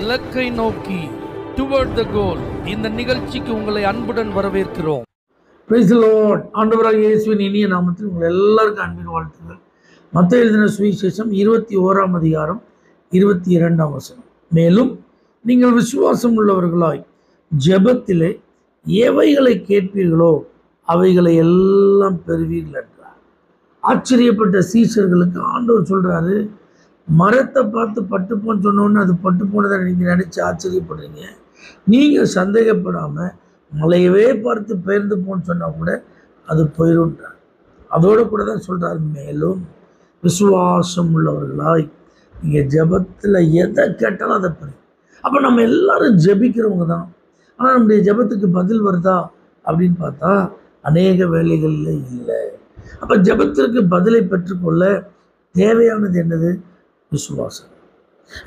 இலக்கை நோக்கி டுவர்ட் த கோல். இந்த நிகழ்ச்சிக்கு உங்களை அன்புடன் வரவேற்கிறோம். Praise the Lord. ஆண்டவராகிய இயேசுவின் இனிய நாமத்தில் உங்கள் எல்லாருக்கும் அன்பின் வாழ்த்துக்கள். மத்தேயு எழுதின சுவிசேஷம் 21ஆம் அதிகாரம் 22ஆம் வசனம். மேலும் நீங்கள் விசுவாசம் உள்ளவர்களாய் ஜெபத்திலே எவைகளை கேட்பீர்களோ அவைகளை எல்லாம் பெறுவீர்கள் என்றார். ஆச்சரியப்பட்ட சீஷர்களுக்கு ஆண்டவர் சொல்றாரு, மரத்தை பார்த்து பட்டுப்போன்னு சொன்னோன்னு அது பட்டு போனதை நீங்கள் நினைச்சு ஆச்சரியப்படுறீங்க. நீங்கள் சந்தேகப்படாமல் மலையவே பார்த்து பெயர்ந்து போன்னு சொன்னால் கூட அது போயிடும்ன்றார். அதோடு கூட தான் சொல்கிறார், மேலும் விசுவாசம் உள்ளவர்களாய் நீங்கள் ஜெபத்தில் எதை கேட்டாலும் அதை பெறும். அப்போ நம்ம எல்லாரும் ஜெபிக்கிறவங்க தான். ஆனால் நம்முடைய ஜெபத்துக்கு பதில் வருதா அப்படின்னு பார்த்தா அநேக வேலைகளில் இல்லை. அப்போ ஜெபத்திற்கு பதிலை பெற்றுக்கொள்ள தேவையானது என்னது? விசுவாசம்.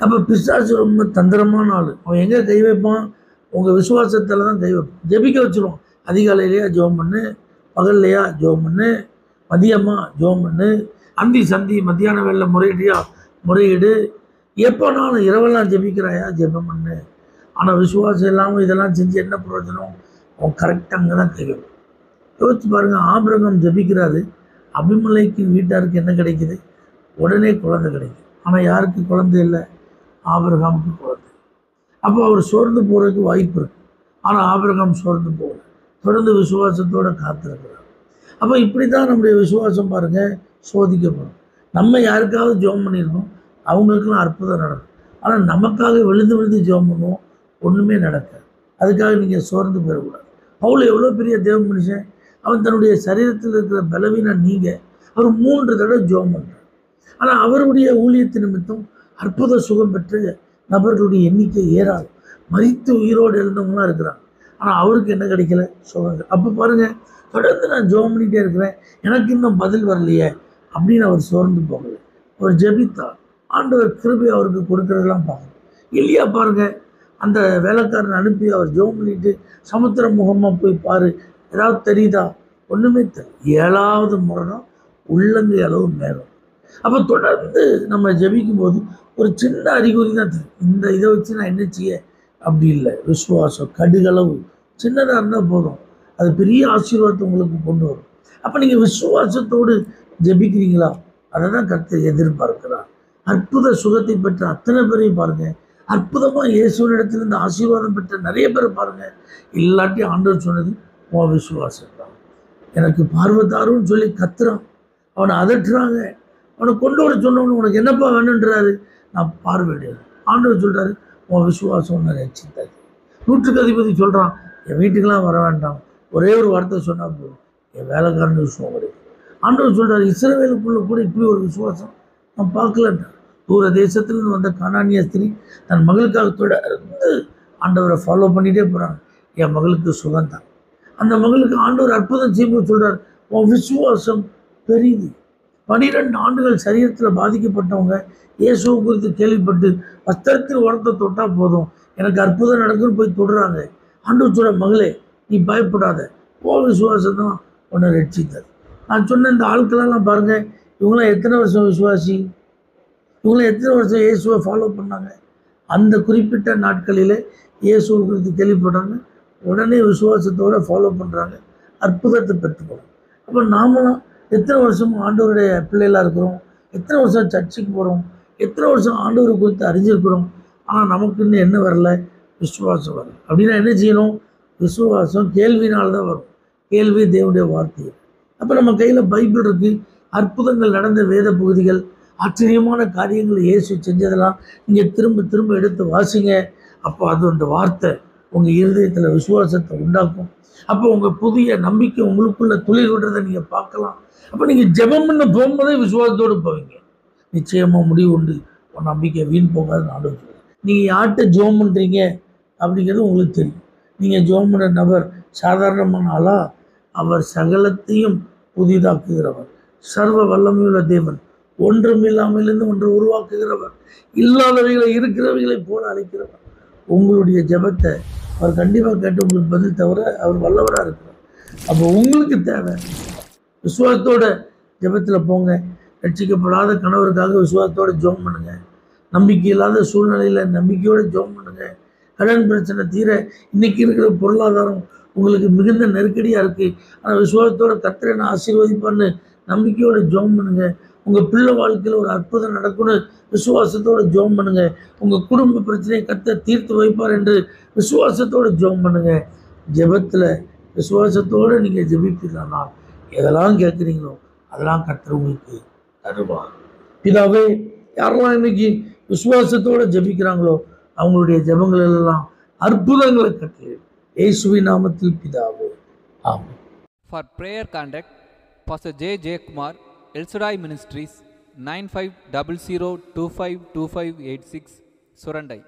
அப்போ பிசாசு ரொம்ப தந்திரமான ஆள். அவன் எங்கே கை வைப்பான்? உங்கள் விசுவாசத்தில் தான் கை வைப்பான். ஜெபிக்க வச்சுருவான். அதிகாலையிலையா ஜெபம் பண்ணு, பகல்லையா ஜெபம் பண்ணு, மதியமா ஜெபம் பண்ணு, அந்தி சந்தி மத்தியான வேலை முறையீடு, எப்போனாலும் இரவெல்லாம் ஜெபிக்கிறாயா ஜெபம் பண்ணு. ஆனால் விசுவாசம் இல்லாமல் இதெல்லாம் செஞ்சு என்ன பிரயோஜனம்? அவன் கரெக்டாக அங்கே தான் கை வைப்பான். யோசிச்சு பாருங்கள், ஆபிரகாம் ஜெபிக்கிறாரு, அபிமலைக்கு வீட்டாருக்கு என்ன கிடைக்குது? உடனே குழந்தை கிடைக்குது. ஆனால் யாருக்கு குழந்தை இல்லை? ஆபிரகாமுக்கு குழந்தை. அப்போ அவர் சோர்ந்து போகிறதுக்கு வாய்ப்பு இருக்குது. ஆனால் ஆபிரகாம் சோர்ந்து போகல, தொடர்ந்து விசுவாசத்தோடு காத்திருக்கிறார். அப்போ இப்படி தான் நம்முடைய விசுவாசம் பாருங்கள் சோதிக்கப்படும். நம்ம யாருக்காவது ஜெபம் பண்ணியிருக்கோம், அவங்களுக்கெல்லாம் அற்புதம் நடக்கும். ஆனால் நமக்காக விழுந்து ஜெபம் பண்ணுவோம், ஒன்றுமே நடக்காது. அதுக்காக நீங்கள் சோர்ந்து போயிடக்கூடாது. பவுல் எவ்வளோ பெரிய தேவ மனுஷன். அவன் தன்னுடைய சரீரத்தில் இருக்கிற பலவீனம் நீங்கள் அவர் 3 தடவை ஜெபம் பண்ணுறார். ஆனால் அவருடைய ஊழியத்து நிமித்தம் அற்புத சுகம் பெற்ற நபர்களுடைய எண்ணிக்கை ஏறாது. மரித்து உயிரோடு எழுந்தவங்களாம் இருக்கிறாங்க. ஆனால் அவருக்கு என்ன கிடைக்கல? சுகங்கள். அப்போ பாருங்கள், தொடர்ந்து நான் ஜெபம் பண்ணிகிட்டே இருக்கிறேன், எனக்கு இன்னும் பதில் வரலையே அப்படின்னு அவர் சோர்ந்து போகலை. அவர் ஜெபித்தார். ஆண்டவர் கிருபை அவருக்கு கொடுக்கறதெல்லாம் பார்க்கணும். இல்லையா பாருங்கள், அந்த வேலைக்காரன் அனுப்பி அவர் ஜெபம் பண்ணிட்டு சமுத்திர முகமாக போய் பாரு, ஏதாவது தெரியுதா? ஒன்றுமே தெரியும். 7வது முறை தான் உள்ளங்கை அளவு மேகம். அப்போ தொடர்ந்து நம்ம ஜெபிக்கும் போது ஒரு சின்ன அறிகுறி தான் தெரியும். இந்த இதை வச்சு நான் என்ன செய்ய அப்படி இல்லை. விசுவாசம் கடுகளவு சின்னதாக இருந்தால் போதும், அது பெரிய ஆசீர்வாதத்தை உங்களுக்கு கொண்டு வரும். அப்போ நீங்கள் விசுவாசத்தோடு ஜெபிக்கிறீங்களா? அதை தான் கர்த்தர் எதிர்பார்க்கிறார். அற்புத சுகத்தை பெற்ற அத்தனை பேரையும் பாருங்கள். அற்புதமாக இயேசுவினிடத்திலிருந்து ஆசீர்வாதம் பெற்ற நிறைய பேரை பாருங்கள். இல்லாட்டி ஆண்டவர் சொன்னது உன் விசுவாசம் தான். எனக்கு பார்வத்தாருன்னு சொல்லி கத்துறான், அவனை அதட்டுறாங்க. அவனை கொண்டு வர சொன்னவனு உனக்கு என்னப்பா வேணுன்றாரு? நான் பார்வையிடுறேன். ஆண்டவர் சொல்கிறாரு, உன் விசுவாசம் ஒன்று ரட்சித்தாரு. 100க்கு அதிபதி சொல்கிறான், என் வீட்டுக்கெல்லாம் வர வேண்டாம், ஒரே ஒரு வார்த்தை சொன்னால் போதும், என் வேலைக்காரன் விசுவாசம் கிடையாது. ஆண்டவர் சொல்கிறார், இஸ்ரவேலுக்குள்ள கூட இப்படி ஒரு விசுவாசம் நான் பார்க்கலன்றார். தூர தேசத்துலேருந்து வந்த கானானிய ஸ்திரீ தன் மகளுக்காக தொடர்ந்து ஆண்டவரை ஃபாலோ பண்ணிகிட்டே போகிறாங்க. என் மகளுக்கு சுகந்தான். அந்த மகளுக்கு ஆண்டவர் அற்புதம் செய்யும்போது சொல்கிறார், உன் விசுவாசம் பெரிது. 12 ஆண்டுகள் சரீரத்தில் பாதிக்கப்பட்டவங்க இயேசுவை குறித்து கேள்விப்பட்டு வஸ்திரத்தில் உரத்தை தொட்டால் போதும் எனக்கு அற்புதம் நடக்குன்னு போய் தொடுறாங்க. ஆண்டவர் சொல்ற, மகளே நீ பயப்படாத, உன் விசுவாசம் தான் உன்னை ரட்சித்தது. நான் சொன்ன இந்த ஆட்களெல்லாம் பாருங்கள், இவங்களாம் எத்தனை வருஷம் விசுவாசி, இவங்களாம் எத்தனை வருஷம் இயேசுவை ஃபாலோ பண்ணாங்க. அந்த குறிப்பிட்ட நாட்களில் இயேசுவை குறித்து கேள்விப்படுறாங்க, உடனே விசுவாசத்தோடு ஃபாலோ பண்ணுறாங்க, அற்புதத்தை பெற்றுக்கணும். அப்போ நாமளும் எத்தனை வருஷம் ஆண்டவருடைய பிள்ளைகளாக இருக்கிறோம், எத்தனை வருஷம் சர்ச்சுக்கு போகிறோம், எத்தனை வருஷம் ஆண்டவரை குறித்து அறிஞ்சிருக்கிறோம். ஆனால் நமக்கு இன்னும் என்ன வரல? விசுவாசம் வரல. அப்படின்னா என்ன செய்யணும்? விசுவாசம் கேள்வினால் தான் வரும். கேள்வி தேவனுடைய வார்த்தை. அப்போ நம்ம கையில் பைபிள் இருக்குது, அற்புதங்கள் நடந்த வேத பகுதிகள், ஆச்சரியமான காரியங்கள் இயேசு செஞ்சதெல்லாம் நீங்கள் திரும்ப திரும்ப எடுத்து வாசிங்க. அப்போ அது அந்த வார்த்தை உங்கள் இருதயத்தில் விசுவாசத்தை உண்டாக்கும். அப்போ உங்கள் புதிய நம்பிக்கை உங்களுக்குள்ள துளிர் விடுறதை நீங்கள் பார்க்கலாம். அப்போ நீங்கள் ஜெபம் பண்ண போகும்போதே விசுவாசத்தோடு போவீங்க. நிச்சயமாக முடிவு உண்டு, உன் நம்பிக்கை வீண் போகாதுன்னு ஆண்டவர் சொல்லுங்கள். நீங்கள் யார்கிட்ட ஜெபம் பண்ணுறீங்க அப்படிங்கிறது உங்களுக்கு தெரியும். நீங்கள் ஜெபம் பண்ணுற நபர் சாதாரணமான ஆளா? அவர் சகலத்தையும் புதிதாக்குகிறவர், சர்வ வல்லமையுள்ள தேவன், ஒன்றுமில்லாமலிருந்து ஒன்று உருவாக்குகிறவர், இல்லாதவைகளை இருக்கிறவைகளை போல அழைக்கிறவர். உங்களுடைய ஜெபத்தை அவர் கண்டிப்பாக கேட்டு உங்களுக்கு பதில் தவிர அவர் வல்லவராக இருக்கிறார். அப்போ உங்களுக்கு தேவை விசுவாசத்தோட ஜெபத்தில் போங்க. ரட்சிக்கப்படாத கணவருக்காக விசுவாசத்தோடு ஜெபம் பண்ணுங்கள். நம்பிக்கை இல்லாத சூழ்நிலையில் நம்பிக்கையோடு ஜெபம் பண்ணுங்கள். கடன் பிரச்சனை தீர, இன்னைக்கு இருக்கிற பொருளாதாரம் உங்களுக்கு மிகுந்த நெருக்கடியாக இருக்குது, ஆனால் விசுவாசத்தோட கர்த்தரை நான் ஆசீர்வதிப்பான்னு நம்பிக்கையோட ஜெபம் பண்ணுங்க. உங்கள் பிள்ளை வாழ்க்கையில் ஒரு அற்புதம் நடக்கும்னு விசுவாசத்தோட ஜெபம் பண்ணுங்க. உங்கள் குடும்ப பிரச்சனையை கர்த்தர் தீர்த்து வைப்பார் என்று விசுவாசத்தோட ஜெபம் பண்ணுங்க. ஜெபத்தில் விசுவாசத்தோடு நீங்கள் ஜெபிப்பீங்கன்னா எதெல்லாம் கேட்குறீங்களோ அதெல்லாம் கர்த்தர் உங்களுக்கு தருவார். பிதாவே, யாரெல்லாம் இன்னைக்கு விசுவாசத்தோடு ஜெபிக்கிறாங்களோ அவங்களுடைய ஜெபங்கள் எல்லாம் அற்புதங்களை கட்டளை இயேசுவின் நாமத்தில் பிதாவே, ஆமென். For prayer contact, Pastor J. J. Kumar, El Shaddai Ministries, 9500252586, Surandai.